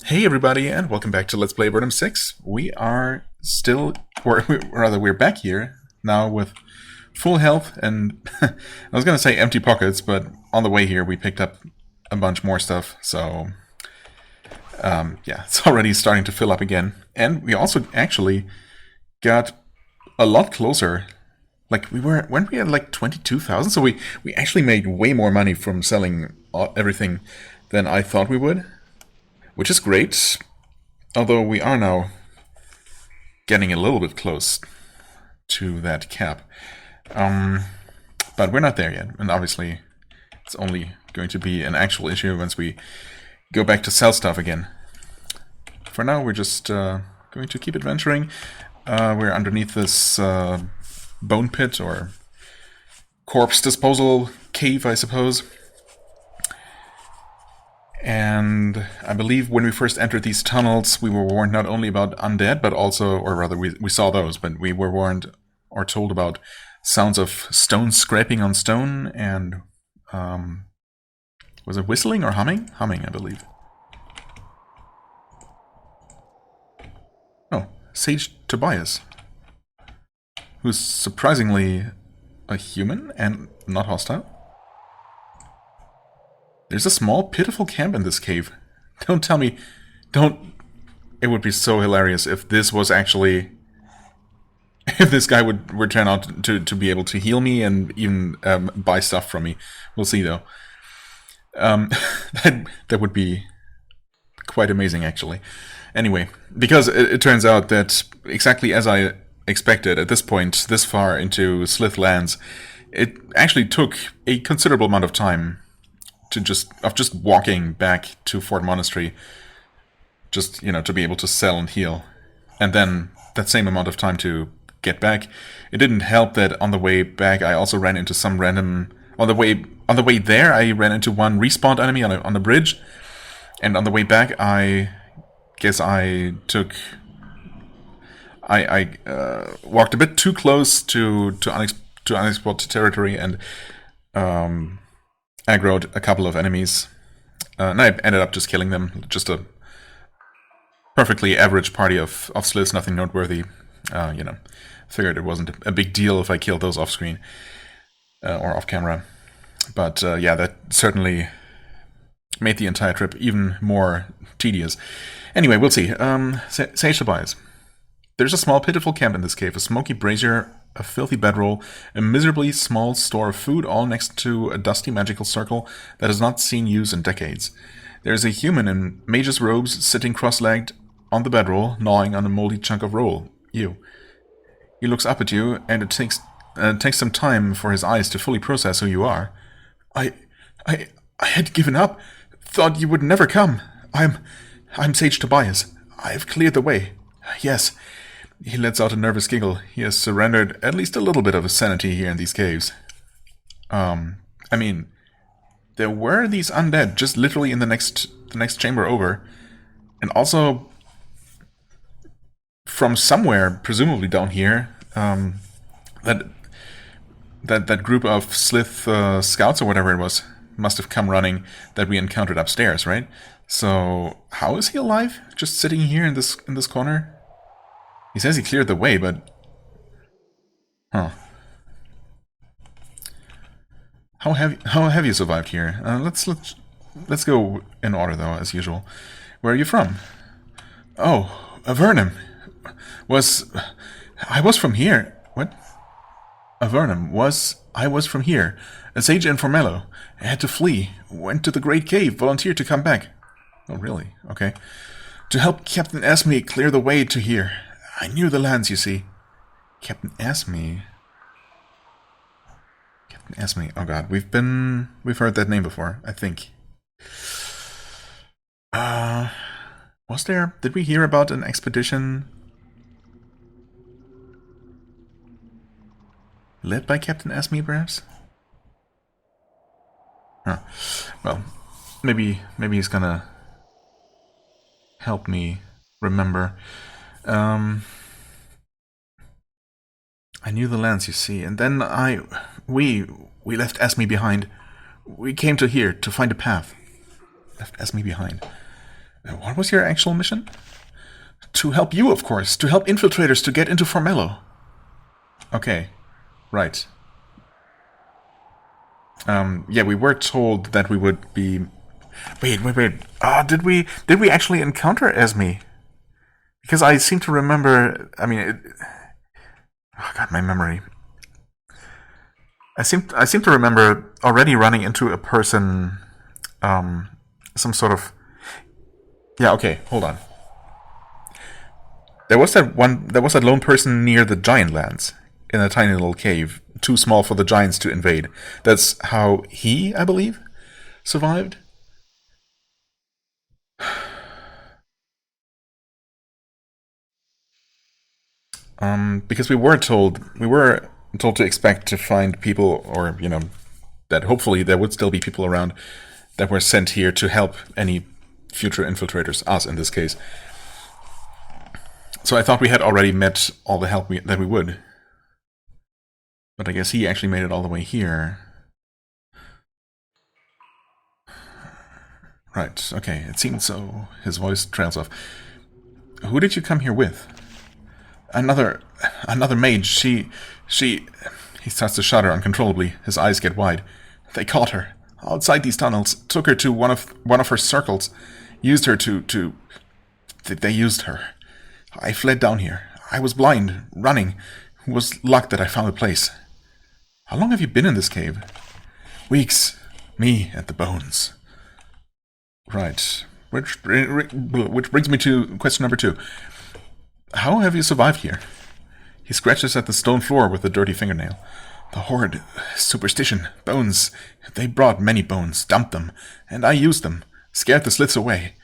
Hey everybody, and welcome back to Let's Play Avernum 6. We are still, or rather we're back here, now with full health and, I was gonna say empty pockets, but on the way here we picked up a bunch more stuff, so, yeah, it's already starting to fill up again. And we also actually got a lot closer. Like, weren't we at like 22,000? So we actually made way more money from selling everything than I thought we would. Which is great, although we are now getting a little bit close to that cap. But we're not there yet, and obviously it's only going to be an actual issue once we go back to sell stuff again. For now, we're just going to keep adventuring. We're underneath this bone pit, or corpse disposal cave, I suppose. And I believe when we first entered these tunnels, we were warned not only about undead, but also, or rather we saw those, but we were warned or told about sounds of stone scraping on stone and, was it whistling or humming? Humming, I believe. Oh, Sage Tobias, who's surprisingly a human and not hostile. There's a small, pitiful camp in this cave. Don't tell me... It would be so hilarious if this was actually... If this guy would turn out to be able to heal me and even buy stuff from me. We'll see, though. That would be quite amazing, actually. Anyway, because it turns out that exactly as I expected at this point, this far into Slith lands, it actually took a considerable amount of time to just walking back to Fort Monastery, just, you know, to be able to sell and heal, and then that same amount of time to get back. It didn't help that on the way back I also ran into some random... On the way there I ran into one respawned enemy on a bridge, and on the way back I guess I took... I walked a bit too close to unexplored territory and aggroed a couple of enemies, and I ended up just killing them. Just a perfectly average party of sliths, nothing noteworthy. You know, figured it wasn't a big deal if I killed those off screen or off camera. But yeah, that certainly made the entire trip even more tedious. Anyway, we'll see. Sage Tobias. There's a small, pitiful camp in this cave, a smoky brazier, a filthy bedroll, a miserably small store of food, all next to a dusty magical circle that has not seen use in decades. There is a human in mage's robes sitting cross-legged on the bedroll, gnawing on a moldy chunk of roll. Ew. He looks up at you, and it takes some time for his eyes to fully process who you are. I had given up. Thought you would never come. I'm Sage Tobias. I've cleared the way. Yes. He lets out a nervous giggle. He has surrendered at least a little bit of his sanity here in these caves. I mean, there were these undead just literally in the next chamber over, and also from somewhere, presumably down here, that group of Slith scouts or whatever it was must have come running that we encountered upstairs, right? So how is he alive? Just sitting here in this corner? He says he cleared the way, but... Huh. How have you survived here? Let's go in order, though, as usual. Where are you from? Oh, Avernum. I was from here. What? Avernum. I was from here. A sage informello. I had to flee. Went to the Great Cave. Volunteered to come back. Oh, really? Okay. To help Captain Esme clear the way to here. I knew the lands, you see. Captain Esme. Captain Esme. Oh god, we've heard that name before, I think. Did we hear about an expedition led by Captain Esme, perhaps? Huh. Well, maybe he's gonna help me remember. I knew the lands, you see, and then we left Esme behind. We came to here to find a path. Left Esme behind. What was your actual mission? To help you, of course. To help infiltrators to get into Formello. Okay. Right. Yeah, we were told that we would be... Wait. Did we actually encounter Esme? Because I seem to remember... I mean... Oh god, my memory. I seem to remember already running into a person... some sort of... Yeah, okay, hold on. There was that lone person near the Giant Lands, in a tiny little cave, too small for the giants to invade. That's how he, I believe, survived. Because we were told to expect to find people, or that hopefully there would still be people around that were sent here to help any future infiltrators, us in this case. So I thought we had already met all the help that we would. But I guess he actually made it all the way here. Right, okay, it seems so. His voice trails off. Who did you come here with? Another mage. She... He starts to shudder uncontrollably. His eyes get wide. They caught her. Outside these tunnels. Took her to one of her circles. Used her to... They used her. I fled down here. I was blind, running. It was luck that I found a place. How long have you been in this cave? Weeks. Me and the bones. Right. Which brings me to question number 2. How have you survived here? He scratches at the stone floor with a dirty fingernail. The horde, superstition, bones. They brought many bones, dumped them, and I used them. Scared the slits away.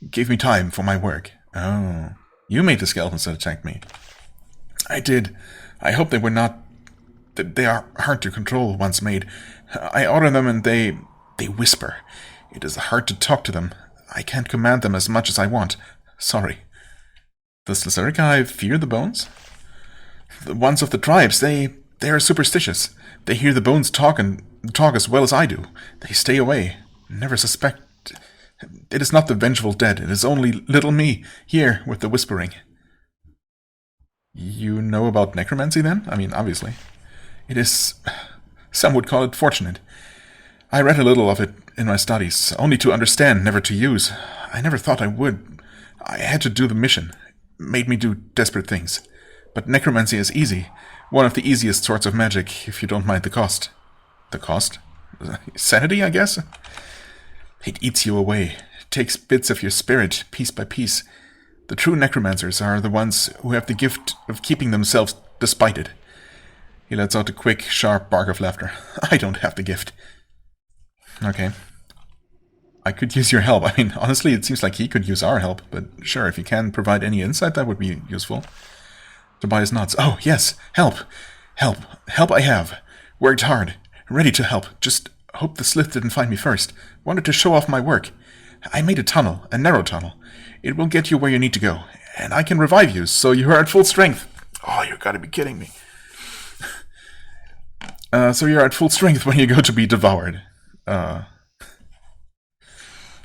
Gave me time for my work. Oh. You made the skeletons that attacked me. I did. I hope they were not... They are hard to control once made. I order them and they whisper. It is hard to talk to them. I can't command them as much as I want. Sorry. Does the Zerkai fear the bones? The ones of the tribes, they are superstitious. They hear the bones talk as well as I do. They stay away. Never suspect... It is not the vengeful dead. It is only little me, here, with the whispering. You know about necromancy, then? I mean, obviously. It is... Some would call it fortunate. I read a little of it in my studies, only to understand, never to use. I never thought I would. I had to do the mission. Made me do desperate things. But necromancy is easy. One of the easiest sorts of magic, if you don't mind the cost. The cost? Sanity, I guess? It eats you away, takes bits of your spirit, piece by piece. The true necromancers are the ones who have the gift of keeping themselves despite it. He lets out a quick, sharp bark of laughter. I don't have the gift. Okay. I could use your help. I mean, honestly, it seems like he could use our help, but sure, if you can provide any insight, that would be useful. Tobias nods. Oh, yes, help. Help I have. Worked hard. Ready to help. Just hope the slith didn't find me first. Wanted to show off my work. I made a tunnel, a narrow tunnel. It will get you where you need to go. And I can revive you, so you are at full strength. Oh, you gotta be kidding me. So you're at full strength when you go to be devoured.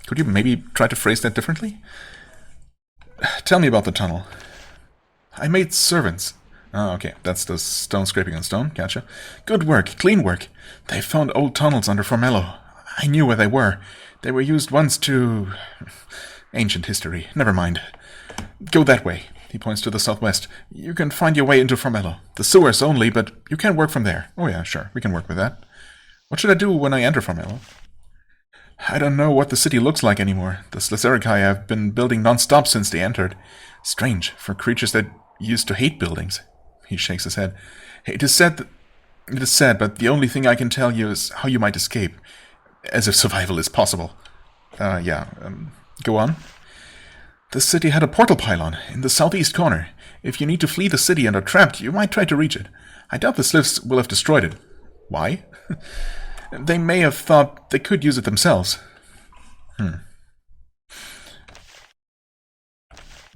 Could you maybe try to phrase that differently? Tell me about the tunnel. I made servants. Oh, okay. That's the stone scraping on stone. Gotcha. Good work. Clean work. They found old tunnels under Formello. I knew where they were. They were used once to... Ancient history. Never mind. Go that way. He points to the southwest. You can find your way into Formello. The sewers only, but you can work from there. Oh yeah, sure. We can work with that. What should I do when I enter Formello? I don't know what the city looks like anymore. The Slizerikai have been building non-stop since they entered. Strange, for creatures that used to hate buildings. He shakes his head. It is sad, but the only thing I can tell you is how you might escape. As if survival is possible. Go on. The city had a portal pylon in the southeast corner. If you need to flee the city and are trapped, you might try to reach it. I doubt the Sliths will have destroyed it. Why? They may have thought they could use it themselves.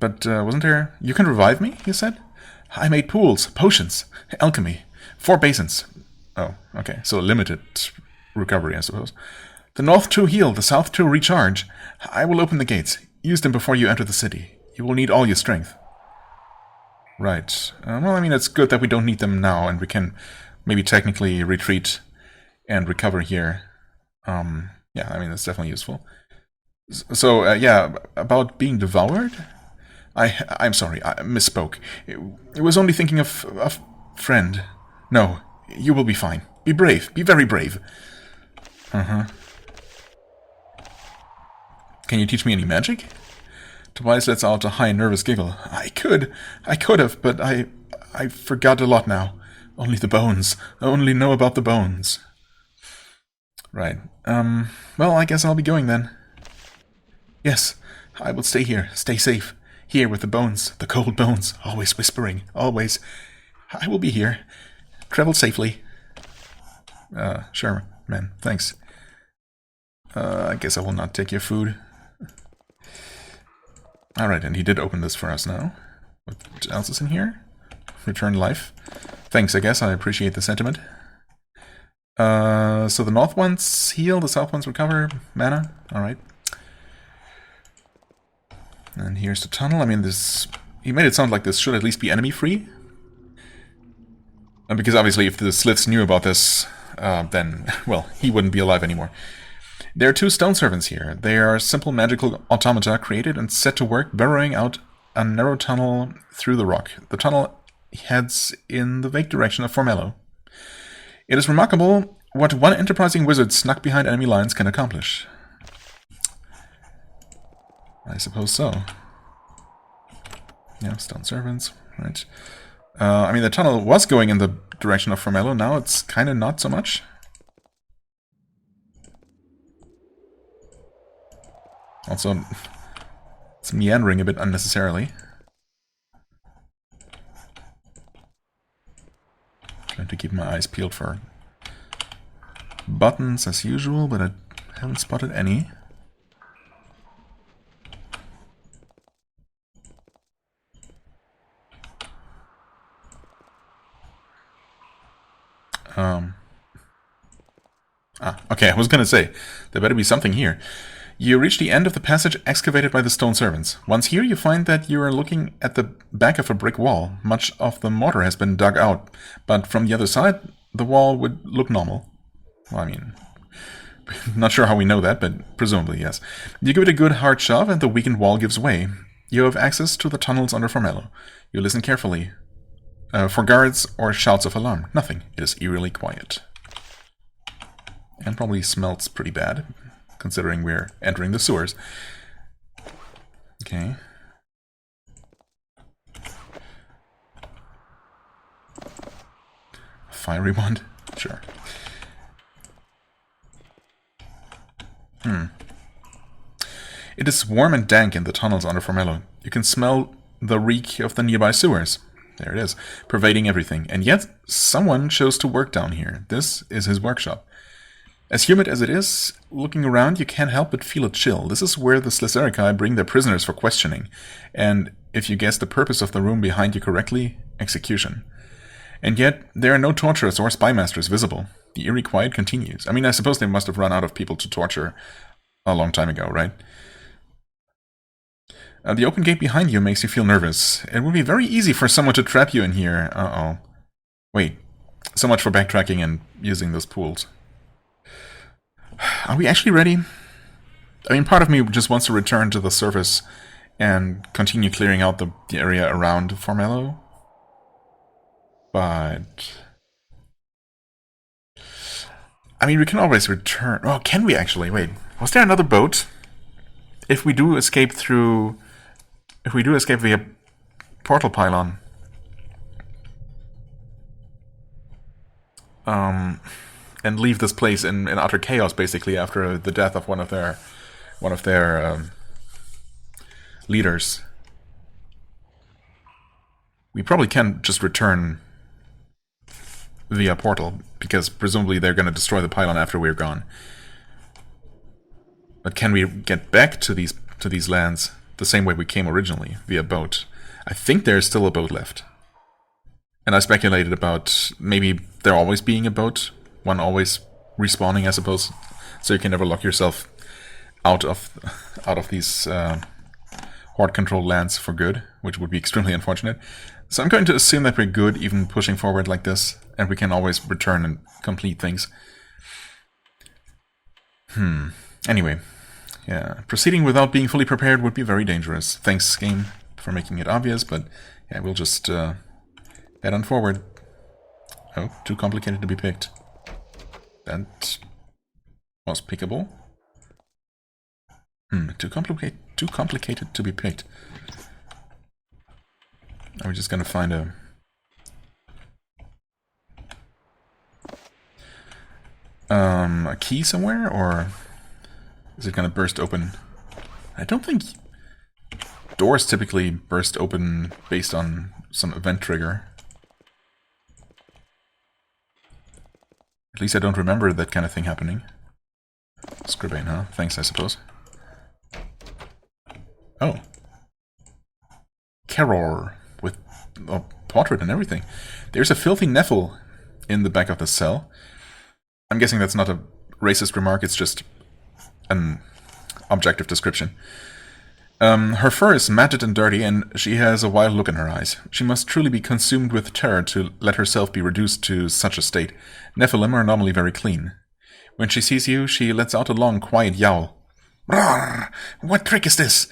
But wasn't there... You can revive me, you said? I made pools, potions, alchemy, 4 basins. Oh, okay, so limited recovery, I suppose. The north to heal, the south to recharge. I will open the gates. use them before you enter the city. You will need all your strength. Right. Well, I mean, it's good that we don't need them now, and we can maybe technically retreat and recover here. Yeah, I mean, it's definitely useful. So, yeah, about being devoured? I'm sorry, I misspoke. It was only thinking of a friend. No, you will be fine. Be brave. Be very brave. Uh-huh. Can you teach me any magic? Tobias lets out a high, nervous giggle. I could have, but I forgot a lot now. Only the bones. I only know about the bones. Right. Well, I guess I'll be going then. Yes, I will stay here. Stay safe. Here with the bones. The cold bones. Always whispering. Always. I will be here. Travel safely. Sure, man. Thanks. I guess I will not take your food. Alright, and he did open this for us now. What else is in here? Return life. Thanks, I guess. I appreciate the sentiment. So the north ones heal, the south ones recover. Mana. Alright. And here's the tunnel. I mean, this... He made it sound like this should at least be enemy-free. Because obviously if the Sliths knew about this, then, well, he wouldn't be alive anymore. There are two stone servants here. They are simple magical automata created and set to work burrowing out a narrow tunnel through the rock. The tunnel heads in the vague direction of Formello. It is remarkable what one enterprising wizard snuck behind enemy lines can accomplish. I suppose so. Yeah, stone servants, right. I mean, the tunnel was going in the direction of Formello, now it's kind of not so much. Also, it's meandering a bit unnecessarily. Trying to keep my eyes peeled for buttons as usual, but I haven't spotted any. Okay, I was gonna say, there better be something here. You reach the end of the passage excavated by the stone servants. Once here, you find that you are looking at the back of a brick wall. Much of the mortar has been dug out, but from the other side, the wall would look normal. Well, I mean, not sure how we know that, but presumably, yes. You give it a good hard shove, and the weakened wall gives way. You have access to the tunnels under Formello. You listen carefully for guards or shouts of alarm. Nothing. It is eerily quiet. And probably smells pretty bad, considering we're entering the sewers. Okay. Fiery wand? Sure. It is warm and dank in the tunnels under Formello. You can smell the reek of the nearby sewers. There it is, pervading everything. And yet, someone chose to work down here. This is his workshop. As humid as it is, looking around, you can't help but feel a chill. This is where the Slitherikai bring their prisoners for questioning. And if you guess the purpose of the room behind you correctly, execution. And yet, there are no torturers or spy masters visible. The eerie quiet continues. I mean, I suppose they must have run out of people to torture a long time ago, right? The open gate behind you makes you feel nervous. It would be very easy for someone to trap you in here. Uh-oh. Wait. So much for backtracking and using those pools. Are we actually ready? I mean, part of me just wants to return to the surface and continue clearing out the area around Formello. But... I mean, we can always return... Oh, can we actually? Wait, was there another boat? If we do escape through... If we do escape via portal pylon... and leave this place in utter chaos, basically, after the death of one of their leaders. We probably can just return via portal, because presumably they're going to destroy the pylon after we're gone. But can we get back to these lands the same way we came originally, via boat? I think there's still a boat left. And I speculated about maybe there always being a boat, one always respawning, I suppose, so you can never lock yourself out of these horde-controlled lands for good, which would be extremely unfortunate. So I'm going to assume that we're good even pushing forward like this, and we can always return and complete things. Anyway, yeah, proceeding without being fully prepared would be very dangerous. Thanks, game, for making it obvious, but yeah, we'll just head on forward. Oh, too complicated to be picked. That was pickable. Too complicated to be picked. Are we just gonna find a key somewhere, or is it gonna burst open? I don't think doors typically burst open based on some event trigger. At least I don't remember that kind of thing happening. Scribane, huh? Thanks, I suppose. Oh. Keror, with a portrait and everything. There's a filthy Nephil in the back of the cell. I'm guessing that's not a racist remark, it's just an objective description. Her fur is matted and dirty, and she has a wild look in her eyes. She must truly be consumed with terror to let herself be reduced to such a state. Nephilim are normally very clean. When she sees you, she lets out a long, quiet yowl. Roar! What trick is this?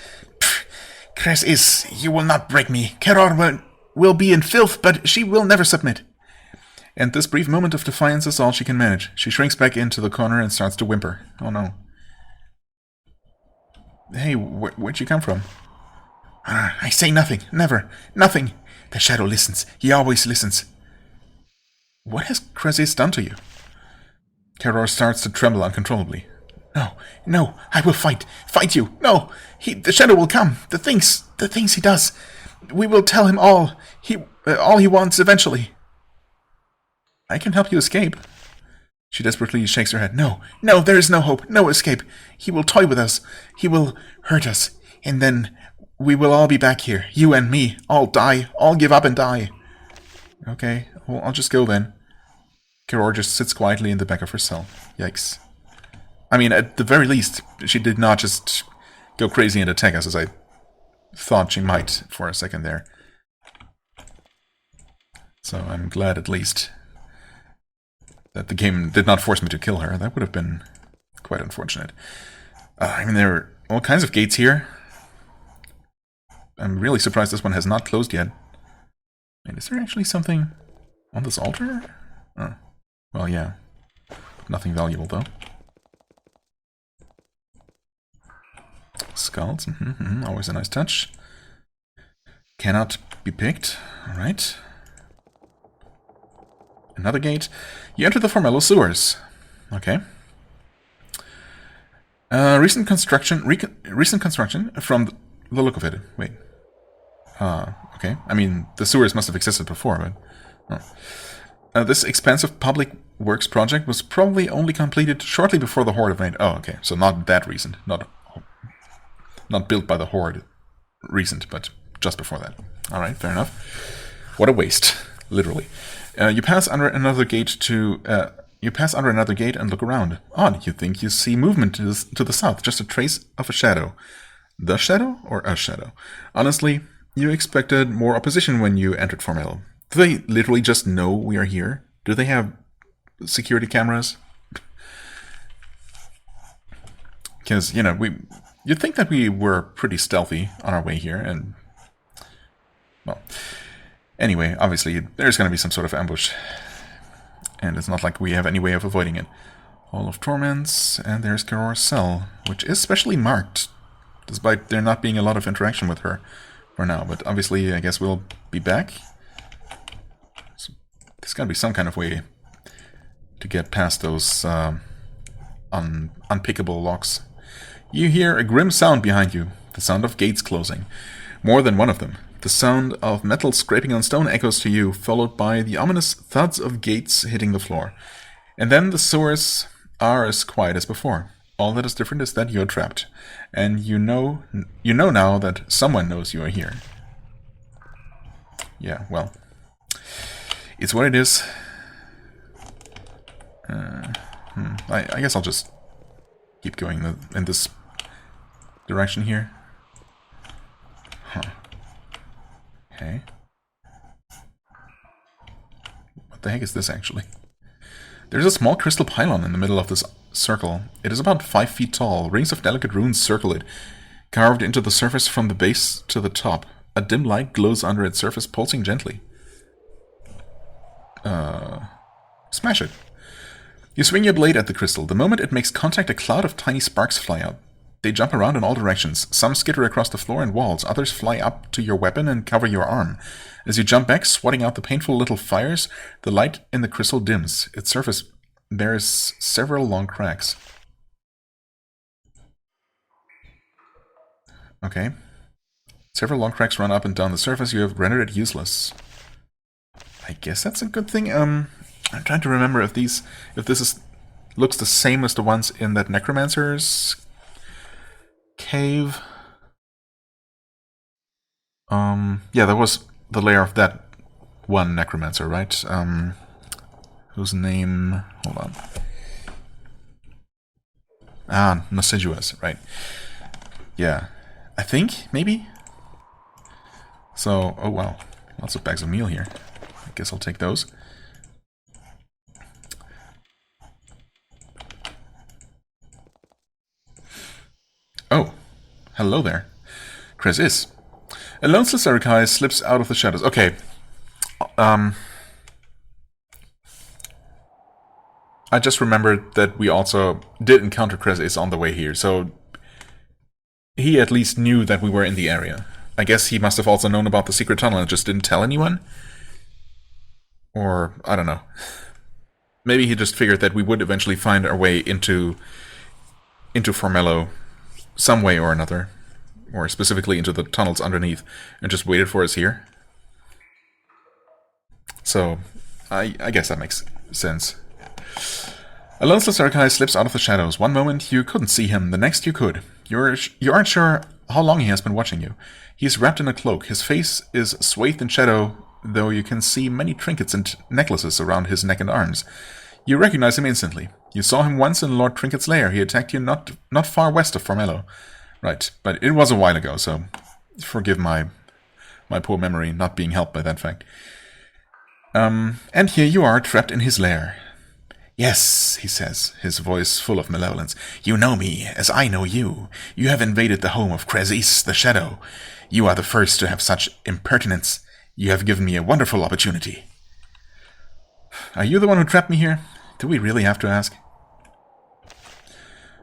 Cress is, you will not break me. Keror will be in filth, but she will never submit. And this brief moment of defiance is all she can manage. She shrinks back into the corner and starts to whimper. Oh no. Hey, where'd you come from? I say nothing. Never. Nothing. The shadow listens. He always listens. What has Krezis done to you? Keror starts to tremble uncontrollably. No, I will fight. Fight you. No, the shadow will come. The things he does. We will tell him all. All he wants eventually. I can help you escape. She desperately shakes her head. No, there is no hope, no escape. He will toy with us. He will hurt us. And then we will all be back here. You and me. All die. All give up and die. Okay, well, I'll just go then. Keror just sits quietly in the back of her cell. Yikes. I mean, at the very least, she did not just go crazy and attack us as I thought she might for a second there. So I'm glad at least that the game did not force me to kill her. That would have been quite unfortunate. I mean, there are all kinds of gates here. I'm really surprised this one has not closed yet. Wait, is there actually something on this altar? Oh, well, yeah. Nothing valuable, though. Skulls, always a nice touch. Cannot be picked. Alright. Another gate. You enter the Formello sewers. Okay. Recent construction from the look of it. Wait. Okay. I mean, the sewers must have existed before, but... Oh. This expansive public works project was probably only completed shortly before the Horde event. Oh, okay. So not that recent. Not built by the Horde recent, but just before that. Alright, fair enough. What a waste. Literally. You pass under another gate and look around. Odd, you think you see movement to the south, just a trace of a shadow. The shadow or a shadow? Honestly, you expected more opposition when you entered Formello. Do they literally just know we are here? Do they have security cameras? Because, you know, you'd think that we were pretty stealthy on our way here, and... well... Anyway, obviously, there's going to be some sort of ambush. And it's not like we have any way of avoiding it. Hall of Torments, and there's Keror's cell, which is specially marked, despite there not being a lot of interaction with her for now. But obviously, I guess we'll be back. So there's got to be some kind of way to get past those unpickable locks. You hear a grim sound behind you, the sound of gates closing. More than one of them. The sound of metal scraping on stone echoes to you, followed by the ominous thuds of gates hitting the floor. And then the sewers are as quiet as before. All that is different is that you're trapped. And you know now that someone knows you are here. Yeah, well. It's what it is. I guess I'll just keep going in this direction here. Okay. What the heck is this, actually? There's a small crystal pylon in the middle of this circle. It is about 5 feet tall. Rings of delicate runes circle it, carved into the surface from the base to the top. A dim light glows under its surface, pulsing gently. Smash it. You swing your blade at the crystal. The moment it makes contact, a cloud of tiny sparks fly out. They jump around in all directions. Some skitter across the floor and walls. Others fly up to your weapon and cover your arm. As you jump back, swatting out the painful little fires, the light in the crystal dims. Its surface bears several long cracks. Okay. Several long cracks run up and down the surface. You have rendered it useless. I guess that's a good thing. I'm trying to remember if this looks the same as the ones in that necromancer's cave. Yeah, that was the lair of that one necromancer, right? Whose name? Hold on. Ah, insidious, right? Yeah, I think maybe. So, oh wow, lots of bags of meal here. I guess I'll take those. Oh, hello there. Chris is. A lone Slytherin slips out of the shadows. Okay. I just remembered that we also did encounter Chris is on the way here, so he at least knew that we were in the area. I guess he must have also known about the secret tunnel and just didn't tell anyone? Or, I don't know. Maybe he just figured that we would eventually find our way into Formello some way or another. Or specifically into the tunnels underneath, and just waited for us here. So, I guess that makes sense. A lone Slytherin slips out of the shadows. One moment you couldn't see him, the next you could. You aren't sure how long he has been watching you. He's wrapped in a cloak. His face is swathed in shadow, though you can see many trinkets and necklaces around his neck and arms. You recognize him instantly. You saw him once in Lord Trinket's lair. He attacked you not far west of Formello. Right, but it was a while ago, so forgive my poor memory not being helped by that fact. And here you are, trapped in his lair. Yes, he says, his voice full of malevolence. You know me, as I know you. You have invaded the home of Kresis, the Shadow. You are the first to have such impertinence. You have given me a wonderful opportunity. Are you the one who trapped me here? Do we really have to ask?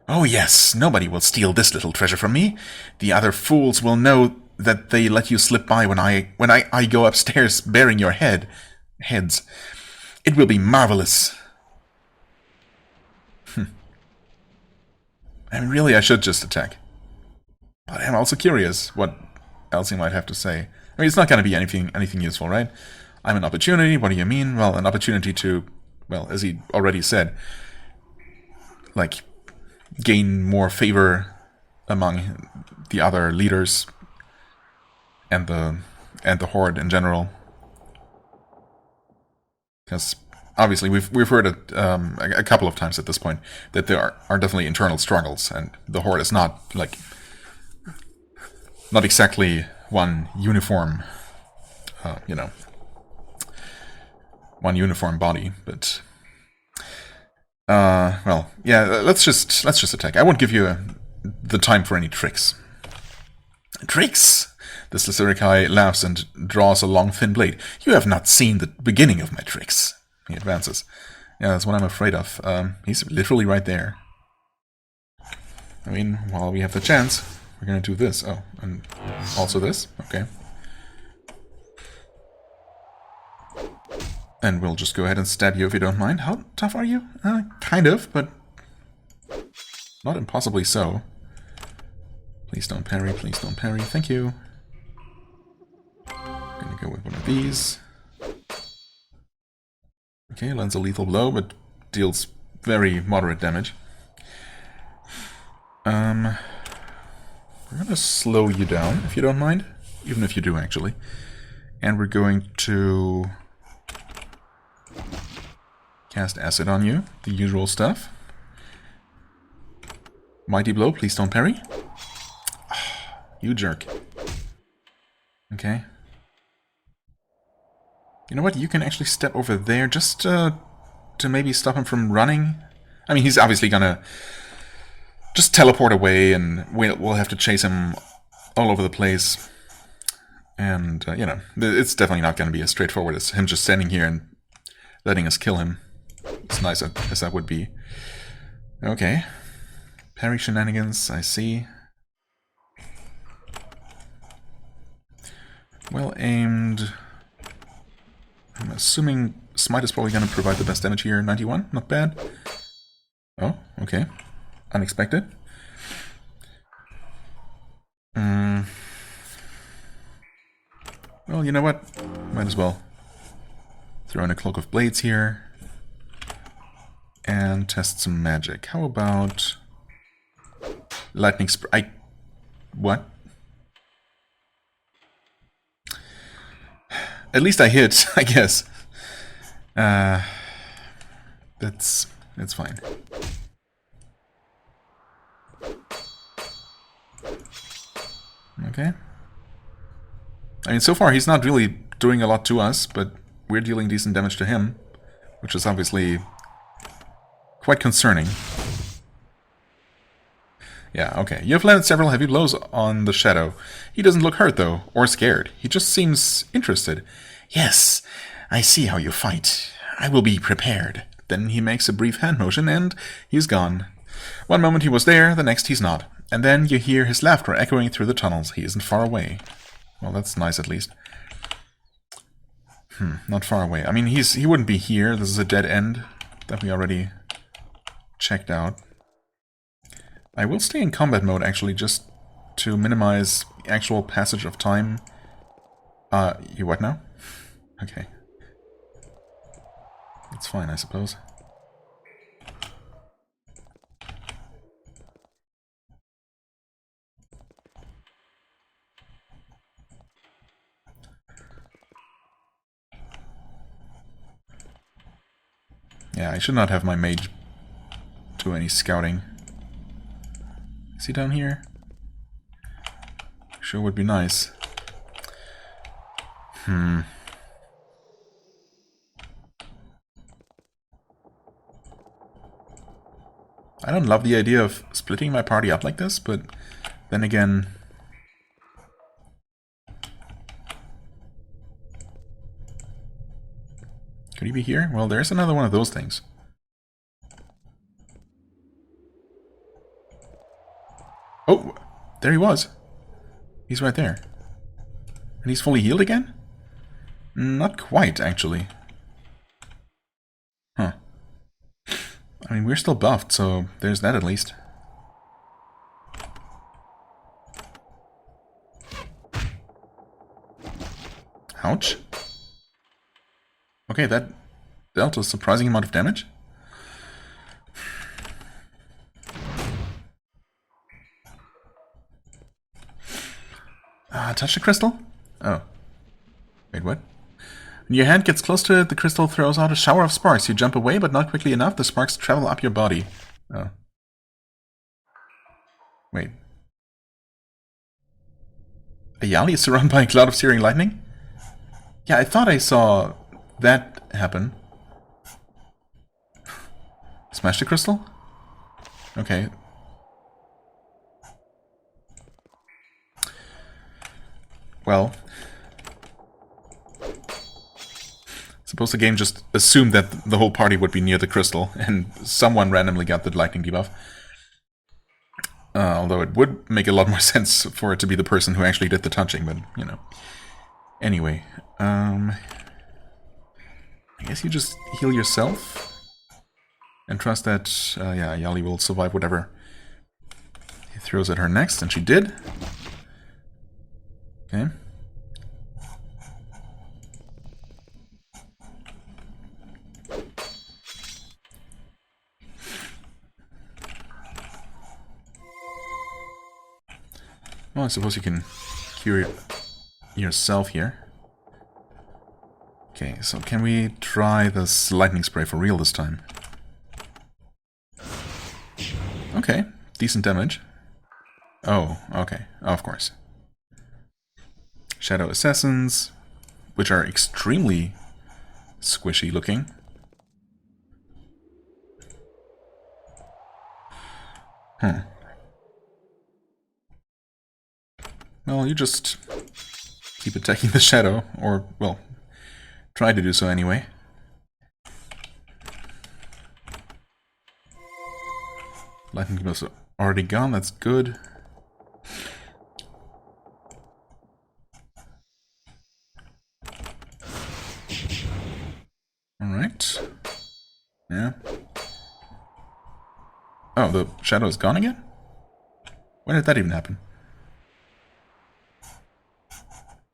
Oh yes, nobody will steal this little treasure from me. The other fools will know that they let you slip by when I go upstairs bearing your heads. It will be marvelous. I mean, really, I should just attack. But I'm also curious what else he might have to say. I mean, it's not going to be anything useful, right? I'm an opportunity. What do you mean? Well, an opportunity to, well, as he already said, like, gain more favor among the other leaders and the Horde in general. Because obviously we've heard it a couple of times at this point that there are definitely internal struggles, and the Horde is not exactly one uniform, one uniform body, but. Well, yeah, let's just attack. I won't give you the time for any tricks. Tricks? The Slytherin laughs and draws a long, thin blade. You have not seen the beginning of my tricks. He advances. Yeah, that's what I'm afraid of. He's literally right there. I mean, while we have the chance, we're gonna do this. Oh, and also this? Okay. And we'll just go ahead and stab you if you don't mind. How tough are you? Kind of, but not impossibly so. Please don't parry, please don't parry. Thank you. Gonna go with one of these. Okay, lands a lethal blow, but deals very moderate damage. We're gonna slow you down, if you don't mind. Even if you do, actually. And we're going to cast acid on you, the usual stuff. Mighty blow, please don't parry. You jerk. Okay. You know what? You can actually step over there just to maybe stop him from running. I mean, he's obviously gonna just teleport away, and we'll have to chase him all over the place. And, you know, it's definitely not going to be as straightforward as him just standing here and letting us kill him. As nice as that would be. Okay. Parry shenanigans, I see. Well aimed. I'm assuming Smite is probably going to provide the best damage here. 91, not bad. Oh, okay. Unexpected. Well, you know what? Might as well throw in a Cloak of Blades here. And test some magic. How about... Lightning Spray? What? At least I hit, I guess. That's fine. Okay. I mean, so far he's not really doing a lot to us, but we're dealing decent damage to him, which is obviously quite concerning. Yeah, okay. You have landed several heavy blows on the Shadow. He doesn't look hurt, though, or scared. He just seems interested. Yes, I see how you fight. I will be prepared. Then he makes a brief hand motion, and he's gone. One moment he was there, the next he's not. And then you hear his laughter echoing through the tunnels. He isn't far away. Well, that's nice, at least. Not far away. I mean, he wouldn't be here. This is a dead end that we already checked out. I will stay in combat mode, actually, just to minimize actual passage of time. You what now? Okay. That's fine, I suppose. Yeah, I should not have my mage do any scouting. Is he down here? Sure would be nice. I don't love the idea of splitting my party up like this, but then again... Could he be here? Well, there's another one of those things. Oh! There he was. He's right there. And he's fully healed again? Not quite, actually. Huh. I mean, we're still buffed, so there's that at least. Ouch. Okay, that dealt a surprising amount of damage. Touch the crystal? Oh. Wait, what? When your hand gets close to it, the crystal throws out a shower of sparks. You jump away, but not quickly enough. The sparks travel up your body. Oh. Wait. Ayali is surrounded by a cloud of searing lightning? Yeah, I thought I saw that happen. Smash the crystal? Okay. Well, suppose the game just assumed that the whole party would be near the crystal, and someone randomly got the lightning debuff. Although it would make a lot more sense for it to be the person who actually did the touching, but, you know. Anyway, I guess you just heal yourself, and trust that, yeah, Yali will survive whatever he throws at her next, and she did. Okay. Well, I suppose you can cure yourself here. Okay, so can we try this lightning spray for real this time? Okay, decent damage. Oh, okay, of course. Shadow Assassins, which are extremely squishy looking. Well, you just keep attacking the shadow, or, well, try to do so anyway. Lightning was already gone, that's good. Alright. Yeah. Oh, the shadow is gone again? When did that even happen?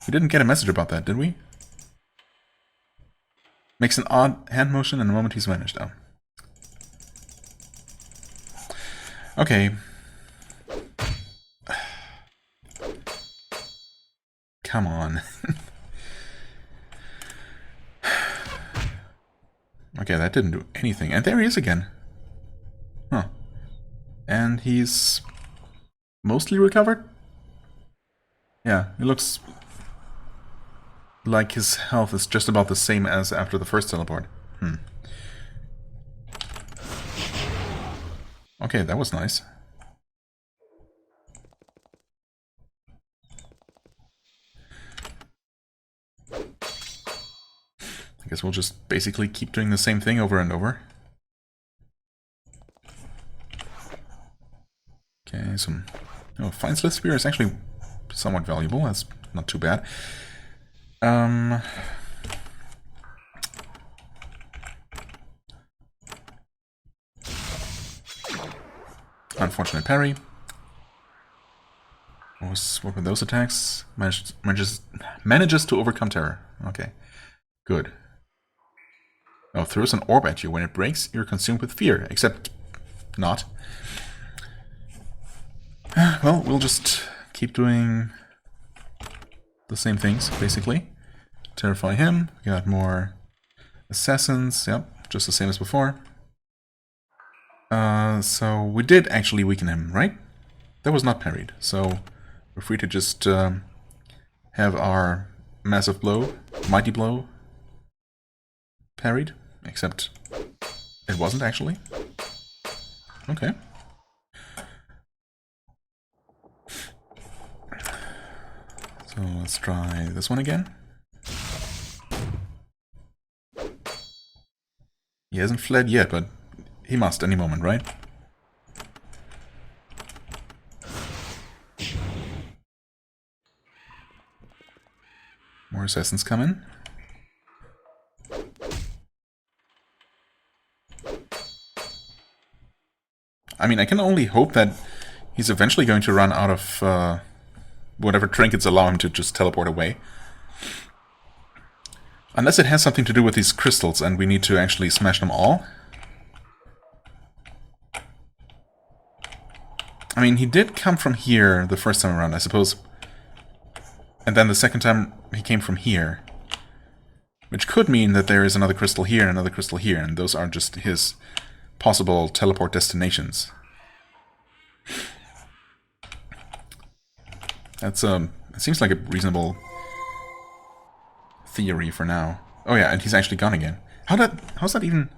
We didn't get a message about that, did we? Makes an odd hand motion and the moment he's vanished. Oh. Okay. Come on. Okay, that didn't do anything. And there he is again. Huh. And he's mostly recovered? Yeah, it looks like his health is just about the same as after the first teleport. Okay, that was nice. I guess we'll just basically keep doing the same thing over and over. Okay, some... Oh, Fine Slith Spear is actually somewhat valuable. That's not too bad. Unfortunate parry. What were those attacks? Manages to overcome terror. Okay, good. Oh, throws an orb at you. When it breaks, you're consumed with fear. Except not. Well, we'll just keep doing the same things, basically. Terrify him. We got more assassins. Yep, just the same as before. So we did actually weaken him, right? That was not parried, so we're free to just have our massive blow, mighty blow, parried, except it wasn't actually. Okay. So let's try this one again. He hasn't fled yet, but he must any moment, right? More assassins come in. I mean, I can only hope that he's eventually going to run out of whatever trinkets allow him to just teleport away. Unless it has something to do with these crystals and we need to actually smash them all. I mean, he did come from here the first time around, I suppose. And then the second time he came from here. Which could mean that there is another crystal here and another crystal here, and those are just his possible teleport destinations. That's it seems like a reasonable theory for now. Oh yeah, and he's actually gone again. How's that even?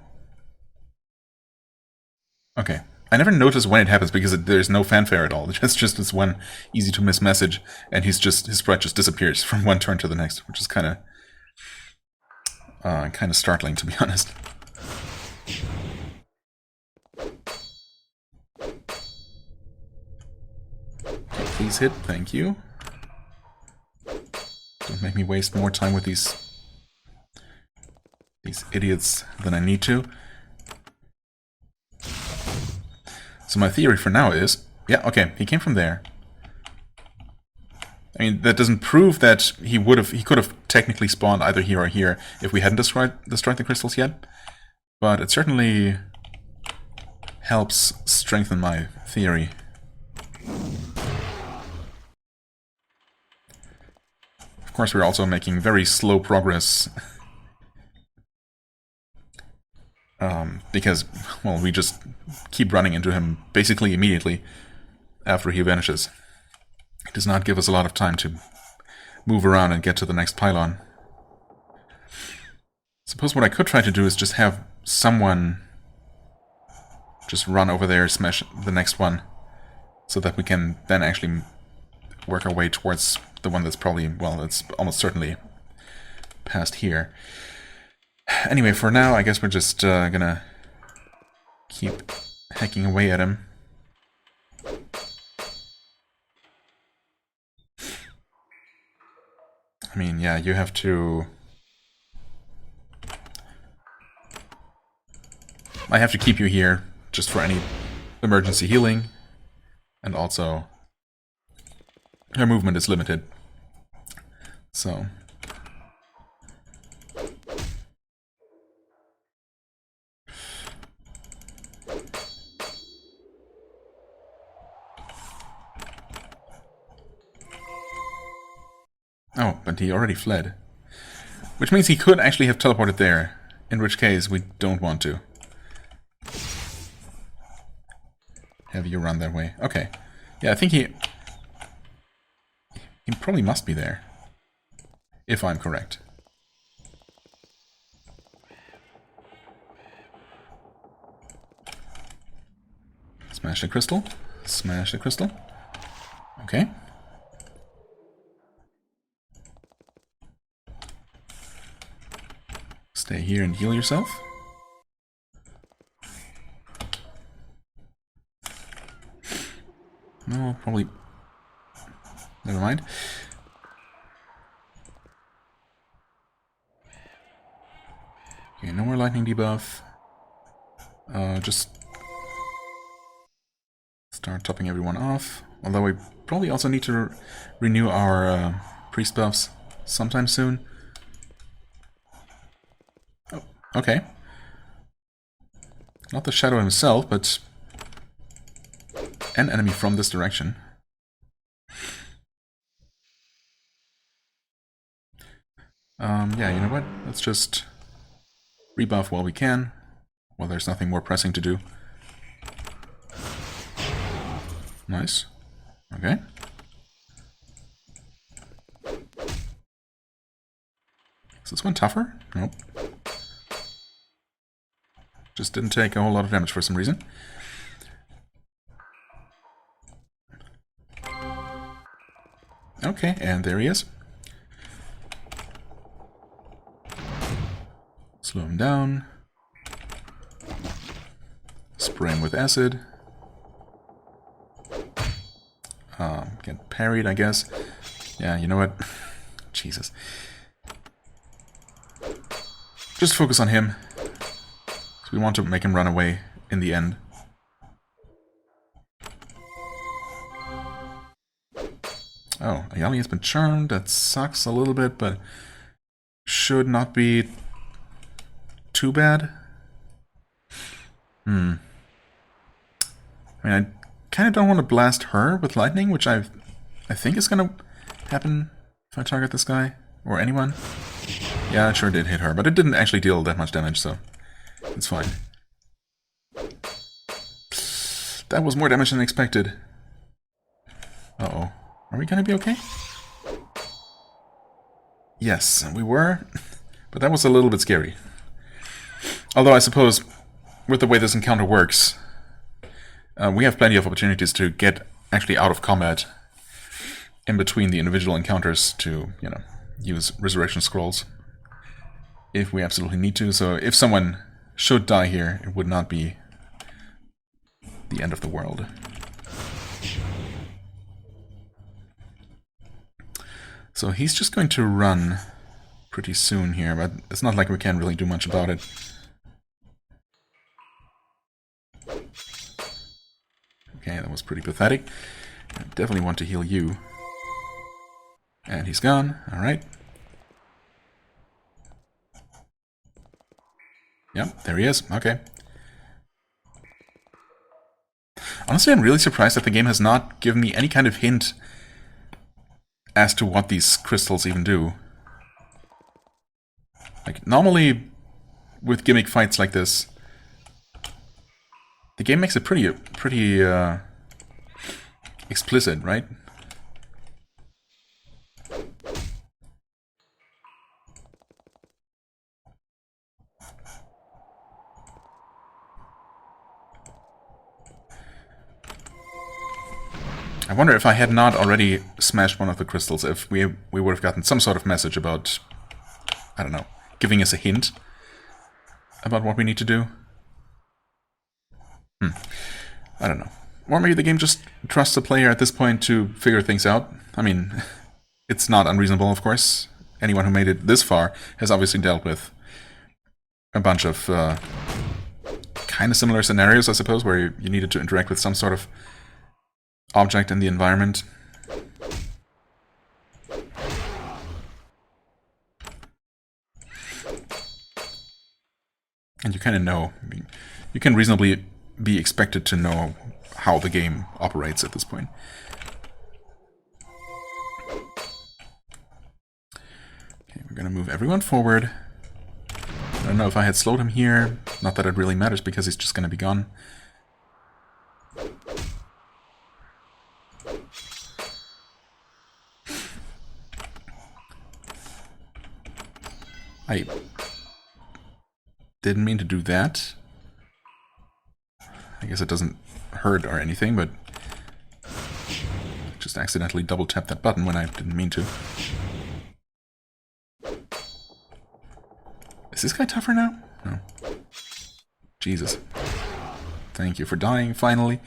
Okay. I never notice when it happens because there's no fanfare at all. It's just this one easy to miss message, and his sprite just disappears from one turn to the next, which is kind of startling, to be honest. Okay, please hit, thank you. Don't make me waste more time with these idiots than I need to. So my theory for now is, yeah, okay, he came from there. I mean, that doesn't prove that he could have technically spawned either here or here if we hadn't destroyed the crystals yet. But it certainly helps strengthen my theory. Of course, we're also making very slow progress. Because, well, we just keep running into him basically immediately after he vanishes. It does not give us a lot of time to move around and get to the next pylon. Suppose what I could try to do is just have someone just run over there, smash the next one, so that we can then actually work our way towards the one that's probably, well, it's almost certainly past here. Anyway, for now, I guess we're just gonna keep hacking away at him. I mean, yeah, you have to... I have to keep you here just for any emergency healing, and also her movement is limited. So... Oh, but he already fled. Which means he could actually have teleported there, in which case we don't want to. Have you run that way. Okay. Yeah, I think he probably must be there. If I'm correct. Smash the crystal. Smash the crystal. Okay. Stay here and heal yourself. No, probably... Never mind. Okay, no more lightning debuff. Just... start topping everyone off. Although we probably also need to renew our priest buffs sometime soon. Oh, okay. Not the shadow himself, but an enemy from this direction. Yeah, you know what? Let's just rebuff while we can, while there's nothing more pressing to do. Nice. Okay. Is this one tougher? Nope. Just didn't take a whole lot of damage for some reason. Okay, and there he is. Slow him down. Spray him with acid. Get parried, I guess. Yeah, you know what? Jesus. Just focus on him. We want to make him run away in the end. Oh, Ayali has been charmed. That sucks a little bit, but should not be too bad. I mean, I kind of don't want to blast her with lightning, which I think is going to happen if I target this guy or anyone. Yeah, it sure did hit her, but it didn't actually deal that much damage, so it's fine. That was more damage than expected. Uh-oh. Are we gonna be okay? Yes, we were, but that was a little bit scary. Although I suppose, with the way this encounter works, we have plenty of opportunities to get actually out of combat in between the individual encounters to, you know, use resurrection scrolls if we absolutely need to. So if someone should die here, it would not be the end of the world. So he's just going to run pretty soon here, but it's not like we can really do much about it. Okay, that was pretty pathetic. I definitely want to heal you. And he's gone. Alright. Yep, there he is. Okay. Honestly, I'm really surprised that the game has not given me any kind of hint as to what these crystals even do. Like, normally, with gimmick fights like this, the game makes it pretty explicit, right? I wonder if I had not already smashed one of the crystals, if we would have gotten some sort of message about, I don't know, giving us a hint about what we need to do. I don't know. Or maybe the game just trusts the player at this point to figure things out. I mean, it's not unreasonable, of course. Anyone who made it this far has obviously dealt with a bunch of kind of similar scenarios, I suppose, where you needed to interact with some sort of object in the environment. And you kind of know. I mean, you can reasonably be expected to know how the game operates at this point. Okay, we're going to move everyone forward. I don't know if I had slowed him here. Not that it really matters, because he's just going to be gone. I didn't mean to do that. I guess it doesn't hurt or anything, but just accidentally double tapped that button when I didn't mean to. Is this guy tougher now? No. Jesus. Thank you for dying, finally.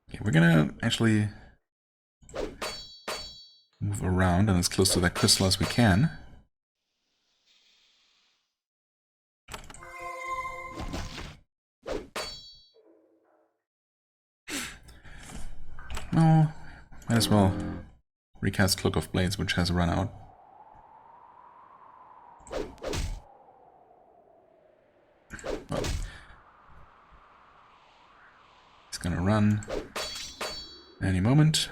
Okay, we're gonna actually move around and as close to that crystal as we can. Well, might as well recast Cloak of Blades, which has run out. Well, he's gonna run any moment.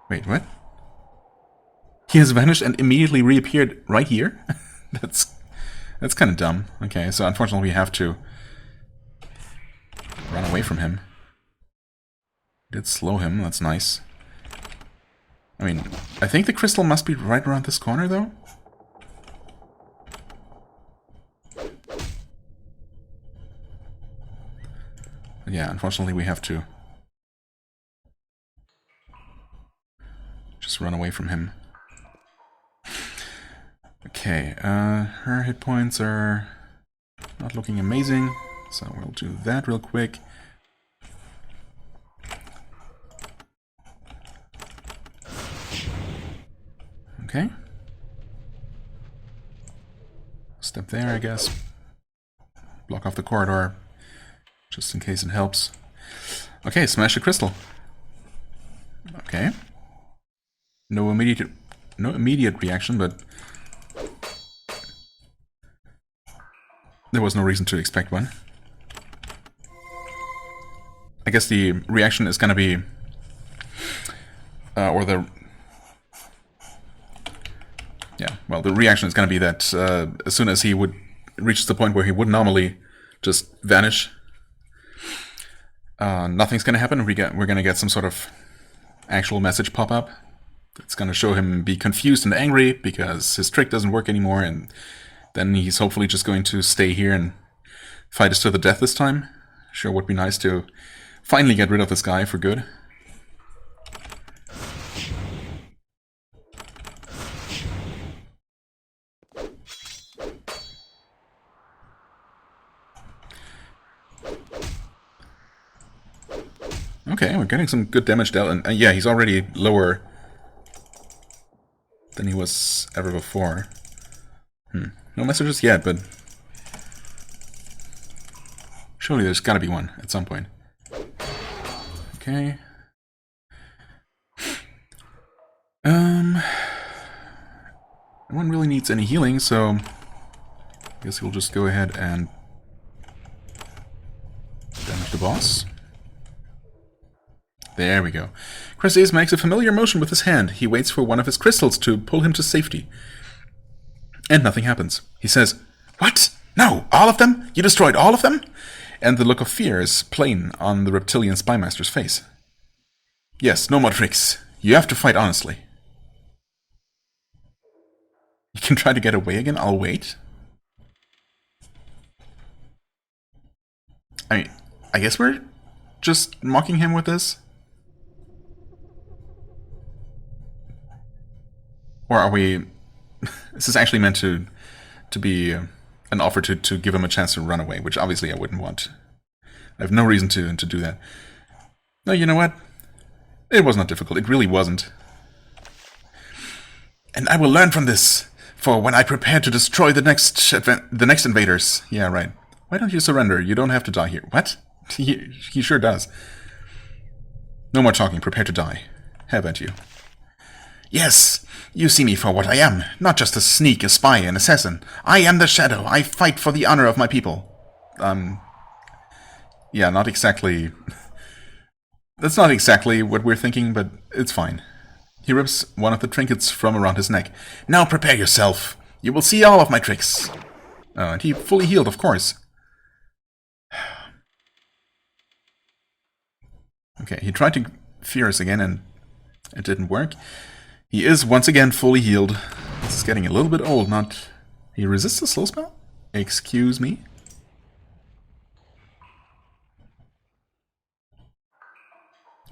Wait, what? He has vanished and immediately reappeared right here? That's kind of dumb. Okay, so unfortunately we have to run away from him. Did slow him, that's nice. I mean, I think the crystal must be right around this corner, though. But yeah, unfortunately we have to just run away from him. Okay, her hit points are not looking amazing, so we'll do that real quick. Okay. Step there, I guess. Block off the corridor, just in case it helps. Okay, smash the crystal. Okay. No immediate reaction, but there was no reason to expect one. I guess the reaction is going to be, the reaction is going to be that as soon as he would reach the point where he would normally just vanish, nothing's going to happen. We're going to get some sort of actual message pop up. It's going to show him be confused and angry because his trick doesn't work anymore, and then he's hopefully just going to stay here and fight us to the death this time. Sure would be nice to finally get rid of this guy for good. Okay, we're getting some good damage dealt, and yeah, he's already lower than he was ever before. No messages yet, but surely there's gotta be one at some point. Okay. No one really needs any healing, so I guess we'll just go ahead and damage the boss. There we go. Chryses makes a familiar motion with his hand. He waits for one of his crystals to pull him to safety. And nothing happens. He says, "What? No, all of them? You destroyed all of them?" And the look of fear is plain on the reptilian spymaster's face. "Yes, no more tricks. You have to fight honestly." "You can try to get away again, I'll wait." I guess we're just mocking him with this? Or are we... Is this actually meant to be an offer to give him a chance to run away, which obviously I wouldn't want. I have no reason to do that. No, you know what? It was not difficult. It really wasn't. And I will learn from this, for when I prepare to destroy the next invaders. Yeah, right. Why don't you surrender? You don't have to die here. What? He sure does. No more talking. Prepare to die. Have at you. Yes, you see me for what I am. Not just a sneak, a spy, an assassin. I am the Shadow. I fight for the honor of my people. Yeah, not exactly... That's not exactly what we're thinking, but it's fine. He rips one of the trinkets from around his neck. Now prepare yourself. You will see all of my tricks. And he fully healed, of course. Okay, he tried to fear us again, and it didn't work. He is once again fully healed. This is getting a little bit old, not... He resists the slow spell? Excuse me?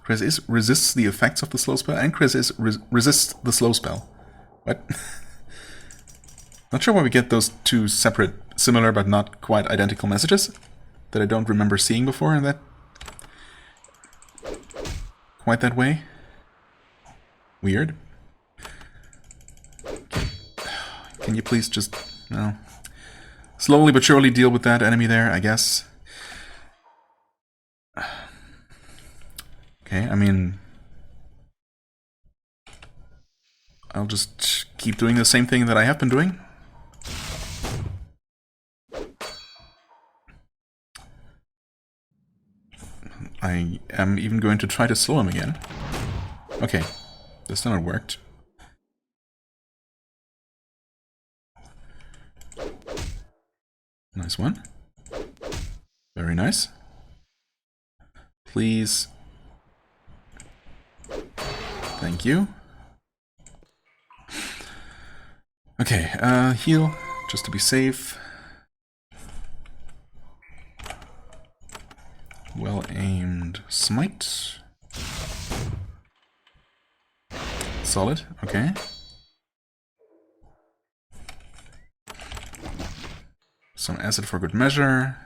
Chris resists the effects of the slow spell, and Chris resists the slow spell. What? Not sure why we get those two separate, similar but not quite identical messages that I don't remember seeing before in that... quite that way. Weird. Can you please just... no. Slowly but surely deal with that enemy there, I guess. Okay, I mean... I'll just keep doing the same thing that I have been doing. I am even going to try to slow him again. Okay, this time it worked. Nice one. Very nice. Please. Thank you. Okay, heal, just to be safe. Well-aimed smite. Solid, okay. Some acid for good measure.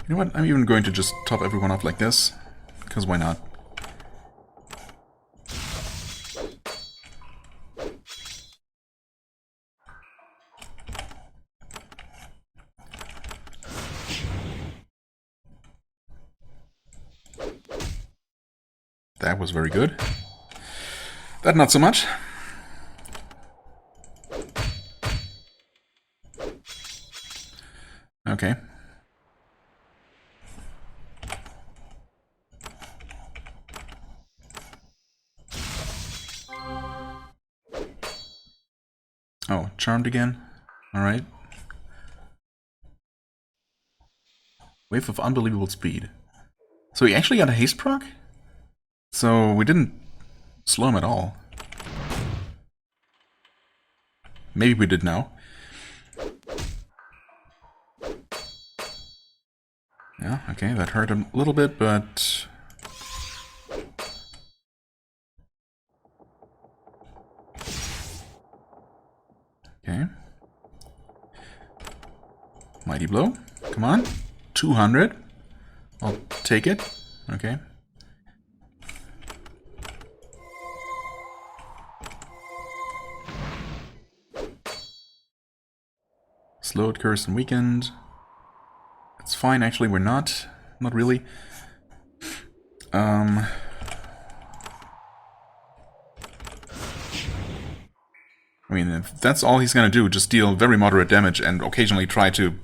You know what? I'm even going to just top everyone off like this, because why not? That was very good. That not so much. Okay. Oh, charmed again? Alright. Wave of unbelievable speed. So he actually got a haste proc? So we didn't slow him at all. Maybe we did now. Yeah, okay, that hurt a little bit, but... Okay. Mighty blow. Come on. 200. I'll take it. Okay. Slowed, cursed, and weakened. It's fine, actually, we're not. Not really. I mean, if that's all he's gonna do, just deal very moderate damage and occasionally try to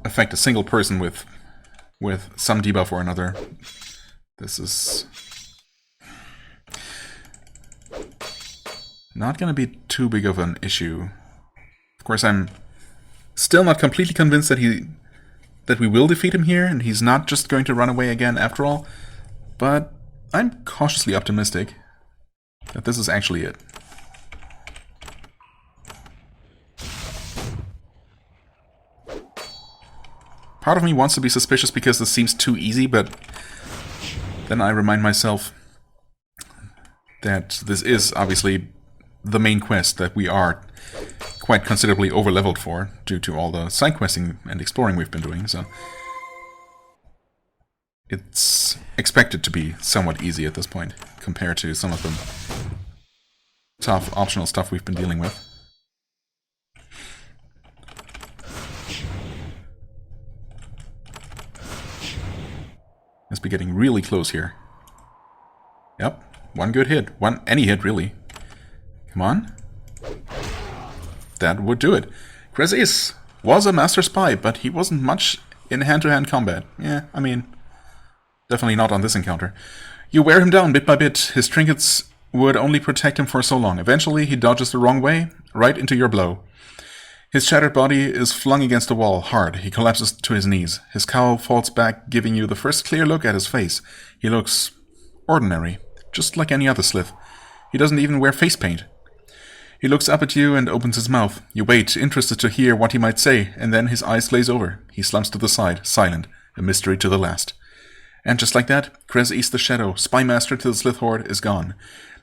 affect a single person with some debuff or another. This is not gonna be too big of an issue. Of course, I'm still not completely convinced that we will defeat him here, and he's not just going to run away again after all, but I'm cautiously optimistic. that this is actually it. Part of me wants to be suspicious because this seems too easy, but then I remind myself that this is obviously the main quest that we are quite considerably over-leveled for due to all the side questing and exploring we've been doing, so it's expected to be somewhat easy at this point compared to some of the tough optional stuff we've been dealing with. Must be getting really close here. Yep, one good hit. Any hit, really. Come on. That would do it. Krezis was a master spy, but he wasn't much in hand-to-hand combat. Yeah, I mean, definitely not on this encounter. You wear him down bit by bit. His trinkets would only protect him for so long. Eventually, he dodges the wrong way, right into your blow. His shattered body is flung against the wall, hard. He collapses to his knees. His cowl falls back, giving you the first clear look at his face. He looks ordinary, just like any other Slith. He doesn't even wear face paint. He looks up at you and opens his mouth. You wait, interested to hear what he might say, and then his eyes glaze over. He slumps to the side, silent, a mystery to the last. And just like that, Krezis the Shadow, spy master to the Slith Horde, is gone.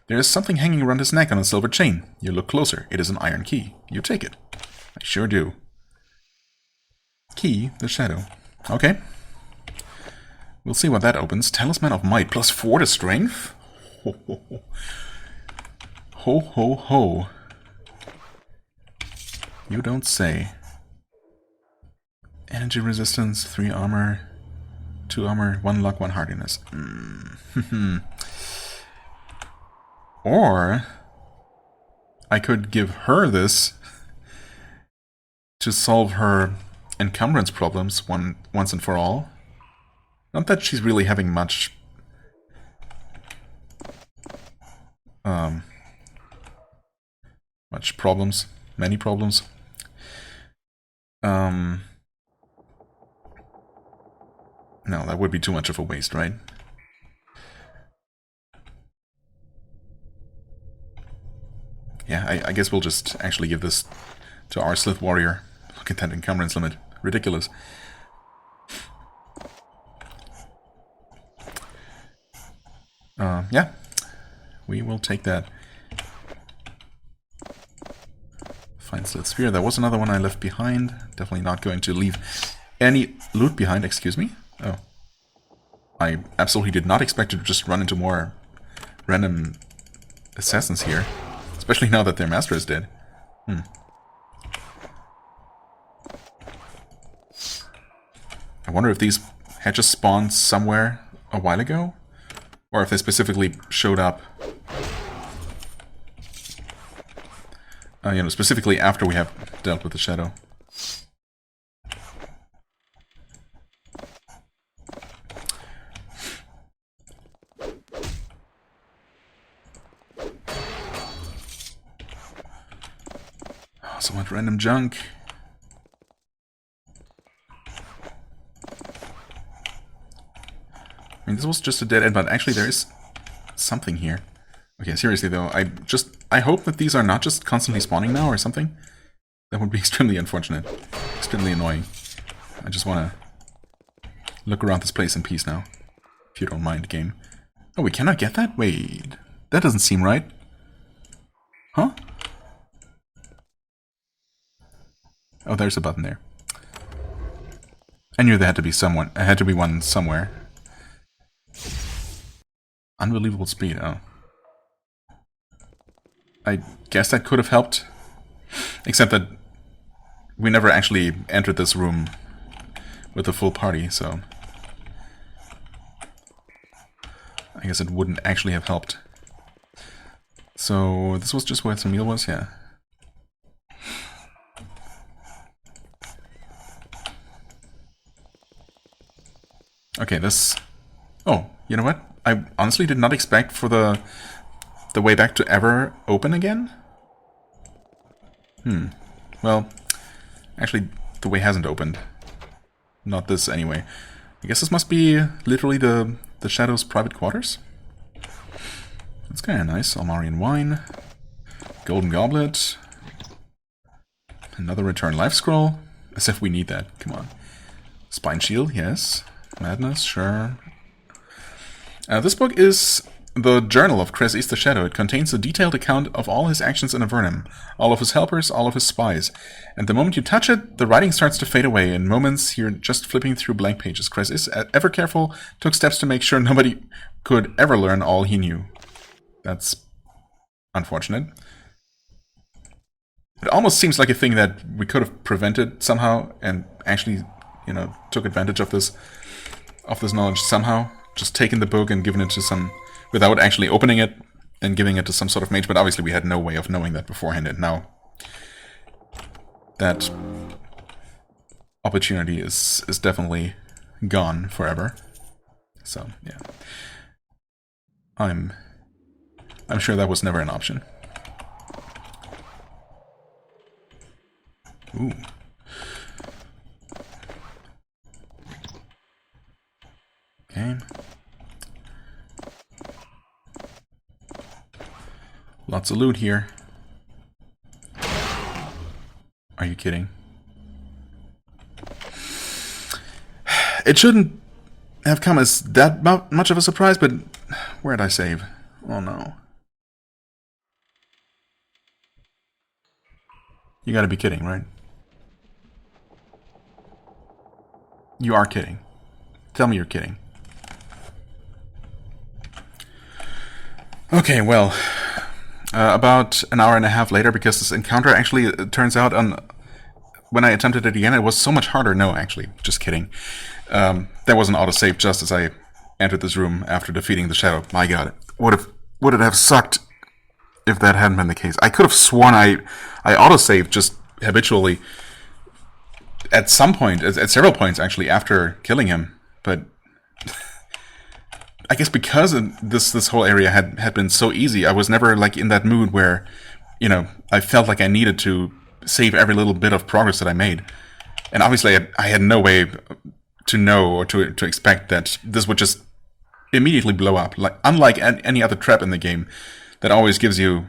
There is something hanging around his neck on a silver chain. You look closer. It is an iron key. You take it. I sure do. Key the Shadow. Okay. We'll see what that opens. Talisman of Might, +4 to strength? Ho, ho, ho. Ho, ho, ho. You don't say. Energy resistance, 3 armor, 2 armor, 1 luck, 1 hardiness. Or I could give her this to solve her encumbrance problems once and for all. Not that she's really having much problems. Many problems. No, that would be too much of a waste, right? Yeah, I guess we'll just actually give this to our Slith Warrior. Look at that encumbrance limit. Ridiculous. Yeah. We will take that. Fine Slith Sphere. There was another one I left behind. Definitely not going to leave any loot behind. Excuse me? Oh. I absolutely did not expect to just run into more random assassins here. Especially now that their master is dead. I wonder if these had just spawned somewhere a while ago? Or if they specifically showed up... specifically after we have dealt with the Shadow. Oh, so much random junk. I mean, this was just a dead end, but actually there is something here. Okay, seriously though, I hope that these are not just constantly spawning now or something. That would be extremely unfortunate. Extremely annoying. I just want to look around this place in peace now. If you don't mind, game. Oh, we cannot get that? Wait, that doesn't seem right. Huh? Oh, there's a button there. I knew there had to be someone. There had to be one somewhere. Unbelievable speed, oh. I guess that could have helped. Except that we never actually entered this room with the full party, so... I guess it wouldn't actually have helped. So, this was just where Samil was, yeah. Okay, this... Oh, you know what? I honestly did not expect for the way back to ever open again. Well, actually, the way hasn't opened. Not this, anyway. I guess this must be literally the Shadow's private quarters? That's kind of nice. Almarian wine. Golden goblet. Another return life scroll. As if we need that. Come on. Spine shield, yes. Madness, sure. This book is the journal of Chris East the Shadow. It contains a detailed account of all his actions in Avernum, all of his helpers, all of his spies. And the moment you touch it, the writing starts to fade away. In moments, you're just flipping through blank pages. Chris is ever careful, took steps to make sure nobody could ever learn all he knew. That's unfortunate. It almost seems like a thing that we could have prevented somehow, and actually, you know, took advantage of this knowledge somehow. Just taken the book and given it to some, without actually opening it and giving it to some sort of mage. But obviously, we had no way of knowing that beforehand, and now that opportunity is definitely gone forever. So yeah, I'm sure that was never an option. Ooh. Okay. Lots of loot here. Are you kidding? It shouldn't have come as that much of a surprise, but where'd I save? Oh no. You gotta be kidding, right? You are kidding. Tell me you're kidding. Okay, well, about an hour and a half later, because this encounter actually, it turns out, when I attempted it again, it was so much harder. No, actually, just kidding. There was an autosave just as I entered this room after defeating the Shadow. My god, would it have sucked if that hadn't been the case? I could have sworn I autosaved just habitually at some point, at several points actually, after killing him, but I guess because this whole area had been so easy, I was never like in that mood where, you know, I felt like I needed to save every little bit of progress that I made. And obviously I had no way to know or to expect that this would just immediately blow up. Like, unlike any other trap in the game that always gives you,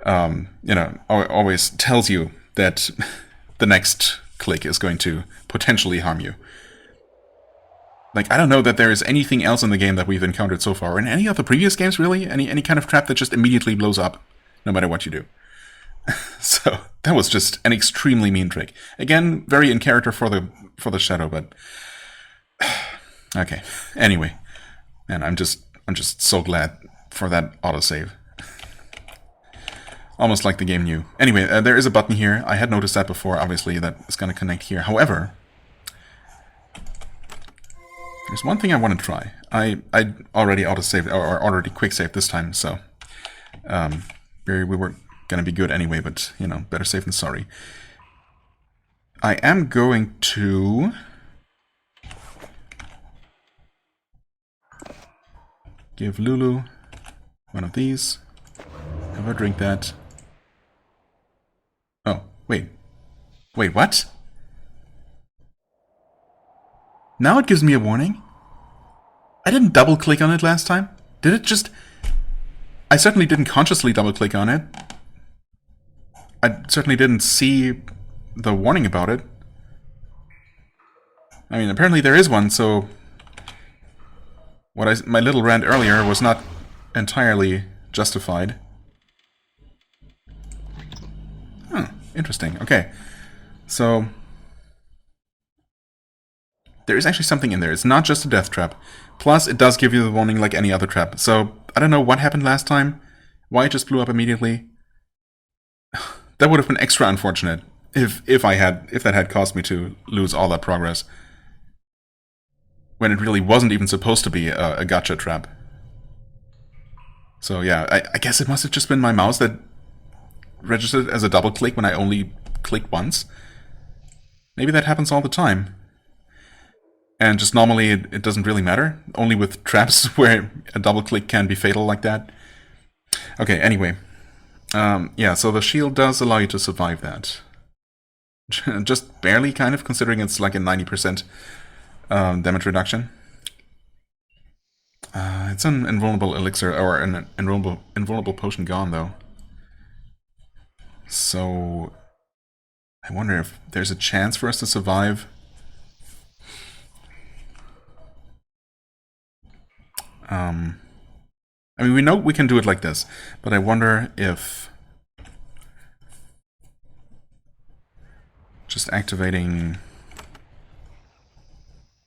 you know, always tells you that the next click is going to potentially harm you. Like, I don't know that there is anything else in the game that we've encountered so far, or in any of the previous games, really, any kind of trap that just immediately blows up, no matter what you do. So, that was just an extremely mean trick. Again, very in character for the Shadow, but... okay, anyway. Man, I'm just so glad for that autosave. Almost like the game knew. Anyway, there is a button here. I had noticed that before, obviously, that is going to connect here. However... there's one thing I want to try. I already auto-saved, or already quick-saved this time, so... we were going to be good anyway, but, you know, better safe than sorry. I am going to... give Lulu one of these. Have her drink that. Oh, wait. Wait, what? Now it gives me a warning. I didn't double-click on it last time. Did it just... I certainly didn't consciously double-click on it. I certainly didn't see the warning about it. I mean, apparently there is one, so... my little rant earlier was not entirely justified. Huh, interesting. Okay. So... there is actually something in there. It's not just a death trap. Plus, it does give you the warning like any other trap. So, I don't know what happened last time. Why it just blew up immediately. That would have been extra unfortunate if that had caused me to lose all that progress. When it really wasn't even supposed to be a gotcha trap. So yeah, I guess it must have just been my mouse that registered as a double click when I only clicked once. Maybe that happens all the time. And just normally it doesn't really matter. Only with traps where a double click can be fatal like that. Okay, anyway. Yeah, so the shield does allow you to survive that. Just barely, kind of, considering it's like a 90% damage reduction. It's an invulnerable elixir, or an invulnerable potion gone, though. So, I wonder if there's a chance for us to survive. I mean, we know we can do it like this, but I wonder if just activating...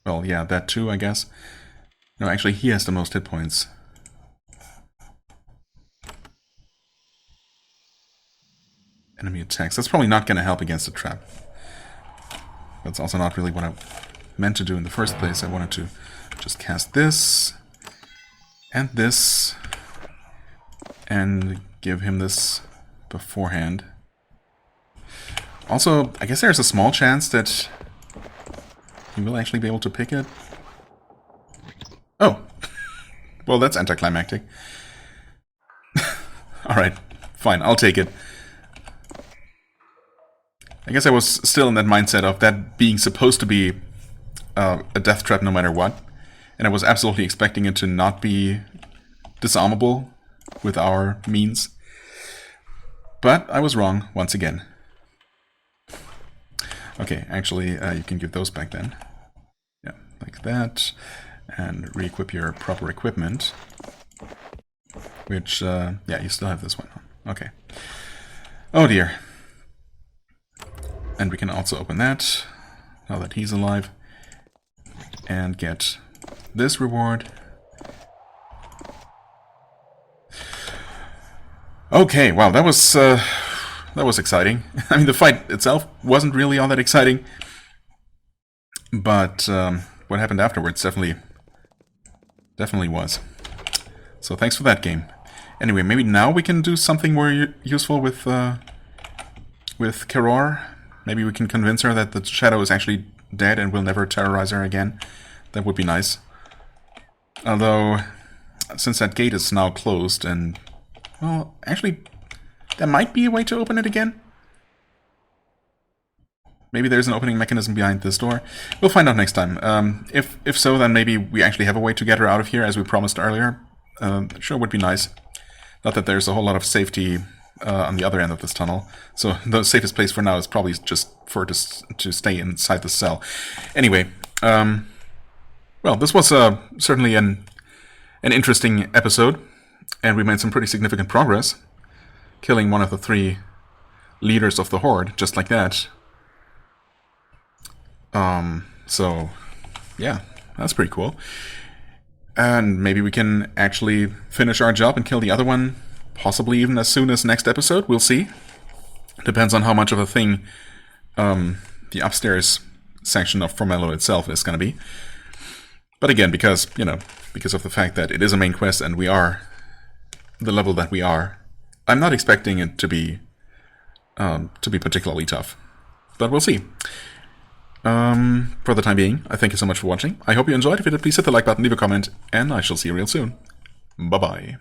Well, yeah, that too, I guess. No, actually, he has the most hit points. Enemy attacks. That's probably not going to help against the trap. That's also not really what I meant to do in the first place. I wanted to just cast this and this and give him this beforehand. Also, I guess there's a small chance that he will actually be able to pick it. Oh. Well, that's anticlimactic. Alright, fine, I'll take it. I guess I was still in that mindset of that being supposed to be a death trap no matter what. And I was absolutely expecting it to not be disarmable with our means. But I was wrong once again. Okay, actually, you can give those back then. Yeah, like that. And re-equip your proper equipment. Which, yeah, you still have this one on. Okay. Oh dear. And we can also open that, now that he's alive. And get this reward. Okay, wow, that was exciting. I mean, the fight itself wasn't really all that exciting, but what happened afterwards definitely was. So thanks for that game. Anyway, maybe now we can do something more useful with Keror. Maybe we can convince her that the shadow is actually dead and will never terrorize her again. That would be nice. Although, since that gate is now closed and... Well, actually, there might be a way to open it again. Maybe there's an opening mechanism behind this door. We'll find out next time. If so, then maybe we actually have a way to get her out of here, as we promised earlier. Sure would be nice. Not that there's a whole lot of safety on the other end of this tunnel. So the safest place for now is probably just for her to stay inside the cell. Anyway, well, this was certainly an interesting episode. And we made some pretty significant progress. Killing one of the 3 leaders of the Horde, just like that. So, yeah, that's pretty cool. And maybe we can actually finish our job and kill the other one, possibly even as soon as next episode, we'll see. Depends on how much of a thing the upstairs section of Formello itself is going to be. But again, because of the fact that it is a main quest and we are the level that we are, I'm not expecting it to be particularly tough. But we'll see. For the time being, I thank you so much for watching. I hope you enjoyed. If you did, please hit the like button, leave a comment, and I shall see you real soon. Bye-bye.